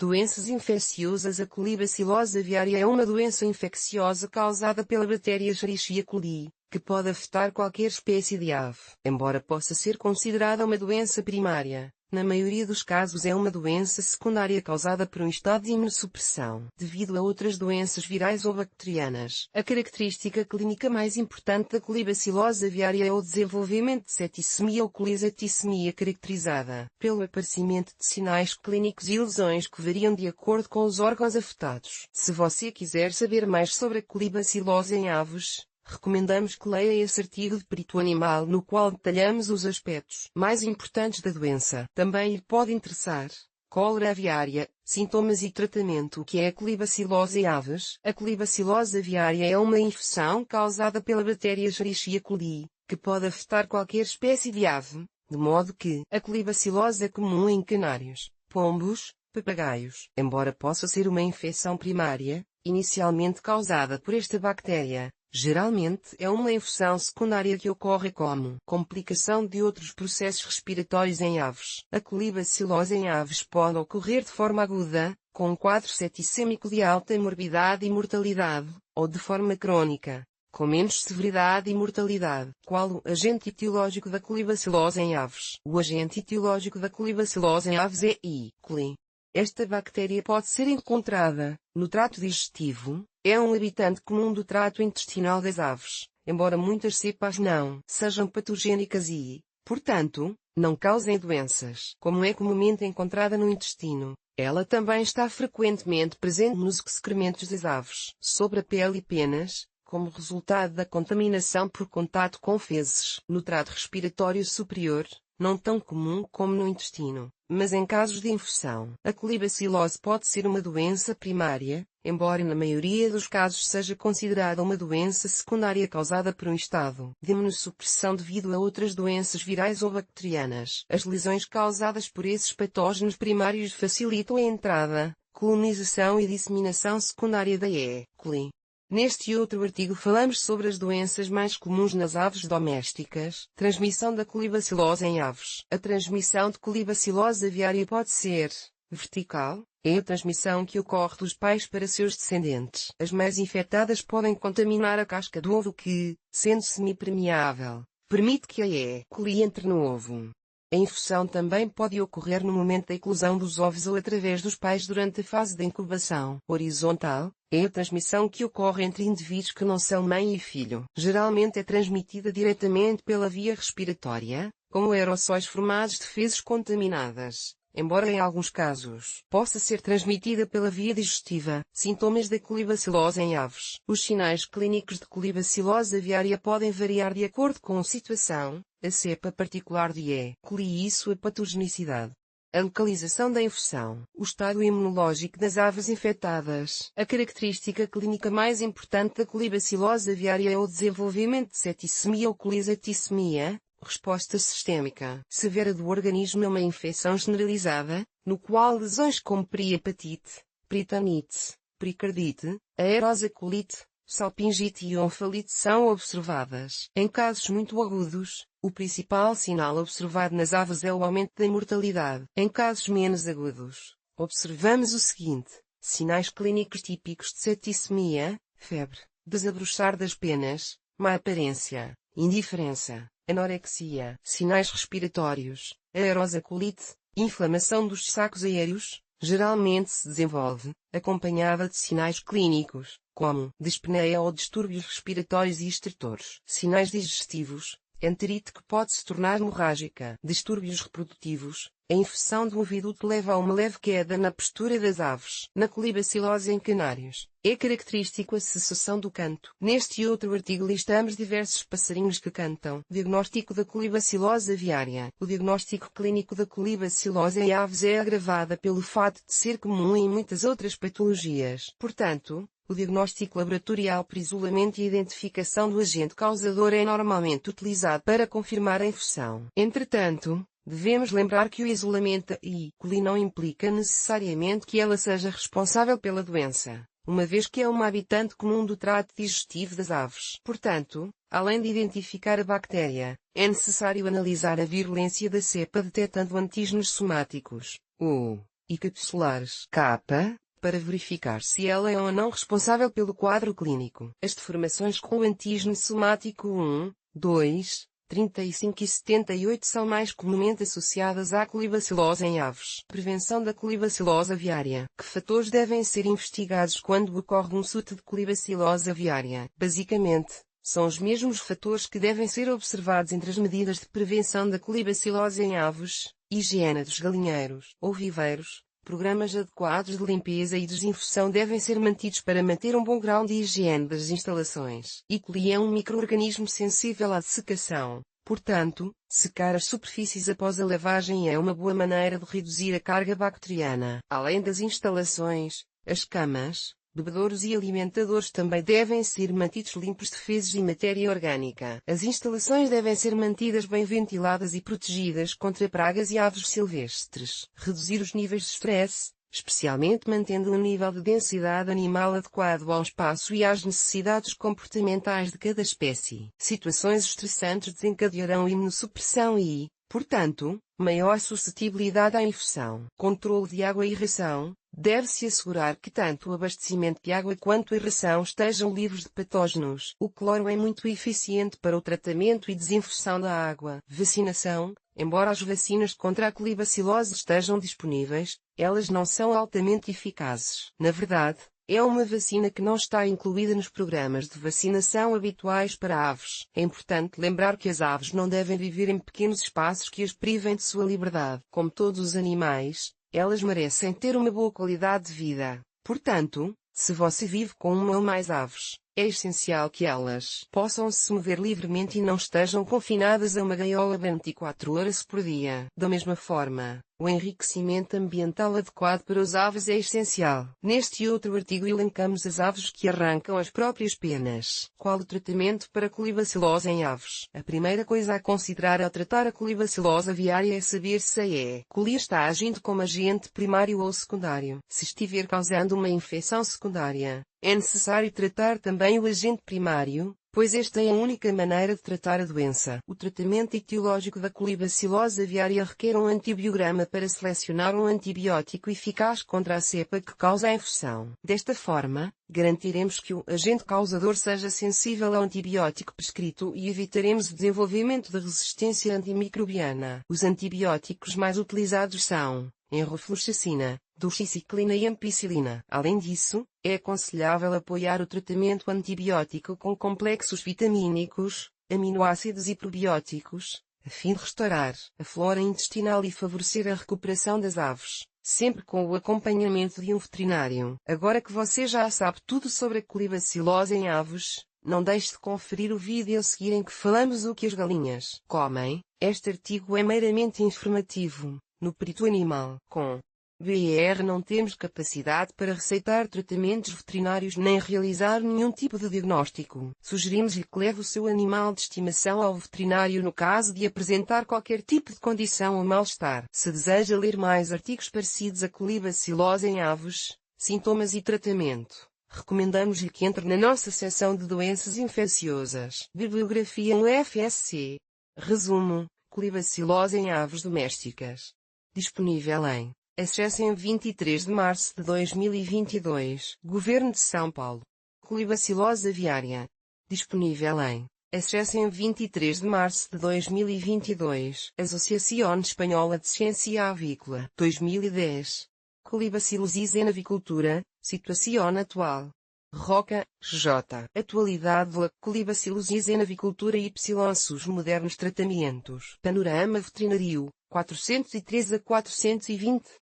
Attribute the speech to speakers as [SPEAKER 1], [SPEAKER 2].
[SPEAKER 1] Doenças infecciosas. A colibacilose aviária é uma doença infecciosa causada pela bactéria Escherichia coli, que pode afetar qualquer espécie de ave. Embora possa ser considerada uma doença primária, na maioria dos casos é uma doença secundária causada por um estado de imunossupressão, devido a outras doenças virais ou bacterianas. A característica clínica mais importante da colibacilose aviária é o desenvolvimento de septicemia ou colisepticemia, caracterizada pelo aparecimento de sinais clínicos e lesões que variam de acordo com os órgãos afetados. Se você quiser saber mais sobre a colibacilose em aves, recomendamos que leia esse artigo de Perito Animal no qual detalhamos os aspectos mais importantes da doença. Também lhe pode interessar: cólera aviária, sintomas e tratamento. O que é a colibacilose em aves? A colibacilose aviária é uma infecção causada pela bactéria Escherichia coli, que pode afetar qualquer espécie de ave, de modo que a colibacilose é comum em canários, pombos, papagaios. Embora possa ser uma infecção primária, inicialmente causada por esta bactéria, geralmente é uma infecção secundária que ocorre como complicação de outros processos respiratórios em aves. A colibacilose em aves pode ocorrer de forma aguda, com um quadro septicêmico de alta morbidade e mortalidade, ou de forma crônica, com menos severidade e mortalidade. Qual o agente etiológico da colibacilose em aves? O agente etiológico da colibacilose em aves é E. coli. Esta bactéria pode ser encontrada no trato digestivo. É um habitante comum do trato intestinal das aves, embora muitas cepas não sejam patogênicas e, portanto, não causem doenças. Como é comumente encontrada no intestino, ela também está frequentemente presente nos excrementos das aves, sobre a pele e penas, como resultado da contaminação por contato com fezes. No trato respiratório superior, não tão comum como no intestino, mas em casos de infecção. A colibacilose pode ser uma doença primária, embora na maioria dos casos seja considerada uma doença secundária causada por um estado de imunossupressão devido a outras doenças virais ou bacterianas. As lesões causadas por esses patógenos primários facilitam a entrada, colonização e disseminação secundária da E. coli. Neste e outro artigo falamos sobre as doenças mais comuns nas aves domésticas. Transmissão da colibacilose em aves. A transmissão de colibacilose aviária pode ser vertical. É a transmissão que ocorre dos pais para seus descendentes. As mães infectadas podem contaminar a casca do ovo que, sendo semipermeável, permite que a E. coli entre no ovo. A infecção também pode ocorrer no momento da eclosão dos ovos ou através dos pais durante a fase de incubação. Horizontal é a transmissão que ocorre entre indivíduos que não são mãe e filho. Geralmente é transmitida diretamente pela via respiratória, como aerossóis formados de fezes contaminadas, embora em alguns casos possa ser transmitida pela via digestiva. Sintomas da colibacilose em aves. Os sinais clínicos de colibacilose aviária podem variar de acordo com a situação, a cepa particular de E. coli e sua patogenicidade. A localização da infecção. O estado imunológico das aves infectadas. A característica clínica mais importante da colibacilose aviária é o desenvolvimento de septicemia ou colisepticemia, resposta sistêmica severa do organismo a uma infecção generalizada, no qual lesões como periapatite, peritonite, pericardite, aerosacolite, salpingite e onfalite são observadas. Em casos muito agudos, o principal sinal observado nas aves é o aumento da mortalidade. Em casos menos agudos, observamos o seguinte: sinais clínicos típicos de septicemia: febre, desabrochar das penas, má aparência, indiferença, anorexia. Sinais respiratórios: aerosacolite, inflamação dos sacos aéreos, geralmente se desenvolve acompanhada de sinais clínicos, como dispneia ou distúrbios respiratórios e estertores. Sinais digestivos: enterite que pode se tornar hemorrágica. Distúrbios reprodutivos: a infecção do oviduto leva a uma leve queda na postura das aves. Na colibacilose em canários, é característico a cessação do canto. Neste e outro artigo listamos diversos passarinhos que cantam. Diagnóstico da colibacilose aviária. O diagnóstico clínico da colibacilose em aves é agravada pelo fato de ser comum em muitas outras patologias. Portanto, o diagnóstico laboratorial por isolamento e identificação do agente causador é normalmente utilizado para confirmar a infecção. Entretanto, devemos lembrar que o isolamento da E. coli não implica necessariamente que ela seja responsável pela doença, uma vez que é uma habitante comum do trato digestivo das aves. Portanto, além de identificar a bactéria, é necessário analisar a virulência da cepa detectando antígenos somáticos, o e capsulares. Capa, para verificar se ela é ou não responsável pelo quadro clínico. As deformações com o antígeno somático 1, 2, 35 e 78 são mais comumente associadas à colibacilose em aves. Prevenção da colibacilose aviária. Que fatores devem ser investigados quando ocorre um surto de colibacilose aviária? Basicamente, são os mesmos fatores que devem ser observados entre as medidas de prevenção da colibacilose em aves: higiene dos galinheiros ou viveiros. Programas adequados de limpeza e desinfecção devem ser mantidos para manter um bom grau de higiene das instalações. E coli é um micro-organismo sensível à dessecação. Portanto, secar as superfícies após a lavagem é uma boa maneira de reduzir a carga bacteriana. Além das instalações, as camas, bebedouros e alimentadores também devem ser mantidos limpos de fezes e matéria orgânica. As instalações devem ser mantidas bem ventiladas e protegidas contra pragas e aves silvestres. Reduzir os níveis de stress, especialmente mantendo um nível de densidade animal adequado ao espaço e às necessidades comportamentais de cada espécie. Situações estressantes desencadearão imunossupressão e, portanto, maior suscetibilidade à infecção. Controle de água e ração. Deve-se assegurar que tanto o abastecimento de água quanto a ração estejam livres de patógenos. O cloro é muito eficiente para o tratamento e desinfecção da água. Vacinação. Embora as vacinas contra a colibacilose estejam disponíveis, elas não são altamente eficazes. Na verdade, é uma vacina que não está incluída nos programas de vacinação habituais para aves. É importante lembrar que as aves não devem viver em pequenos espaços que as privem de sua liberdade. Como todos os animais, elas merecem ter uma boa qualidade de vida. Portanto, se você vive com uma ou mais aves, é essencial que elas possam se mover livremente e não estejam confinadas a uma gaiola 24 horas por dia. Da mesma forma, o enriquecimento ambiental adequado para as aves é essencial. Neste e outro artigo elencamos as aves que arrancam as próprias penas. Qual o tratamento para a colibacilose em aves? A primeira coisa a considerar ao tratar a colibacilose aviária é saber se a coli está agindo como agente primário ou secundário. Se estiver causando uma infecção secundária, é necessário tratar também o agente primário, pois esta é a única maneira de tratar a doença. O tratamento etiológico da colibacilose aviária requer um antibiograma para selecionar um antibiótico eficaz contra a cepa que causa a infecção. Desta forma, garantiremos que o agente causador seja sensível ao antibiótico prescrito e evitaremos o desenvolvimento de resistência antimicrobiana. Os antibióticos mais utilizados são enrofloxacina, doxiciclina e ampicilina. Além disso, é aconselhável apoiar o tratamento antibiótico com complexos vitamínicos, aminoácidos e probióticos, a fim de restaurar a flora intestinal e favorecer a recuperação das aves, sempre com o acompanhamento de um veterinário. Agora que você já sabe tudo sobre a colibacilose em aves, não deixe de conferir o vídeo a seguir em que falamos o que as galinhas comem. Este artigo é meramente informativo. No perito animal, com BR não temos capacidade para receitar tratamentos veterinários nem realizar nenhum tipo de diagnóstico. Sugerimos-lhe que leve o seu animal de estimação ao veterinário no caso de apresentar qualquer tipo de condição ou mal-estar. Se deseja ler mais artigos parecidos à colibacilose em aves, sintomas e tratamento, recomendamos-lhe que entre na nossa seção de doenças infecciosas. Bibliografia no FSC. Resumo: colibacilose em aves domésticas. Disponível em acesso em 23 de março de 2022. Governo de São Paulo. Colibacilose aviária. Disponível em acesso em 23 de março de 2022. Associação Espanhola de Ciência Avícola. 2010. Colibacilose em avicultura. Situação atual. Roca, J. Atualidade da colibacilose em avicultura y SUS modernos tratamentos. Panorama veterinário, 413 a 420.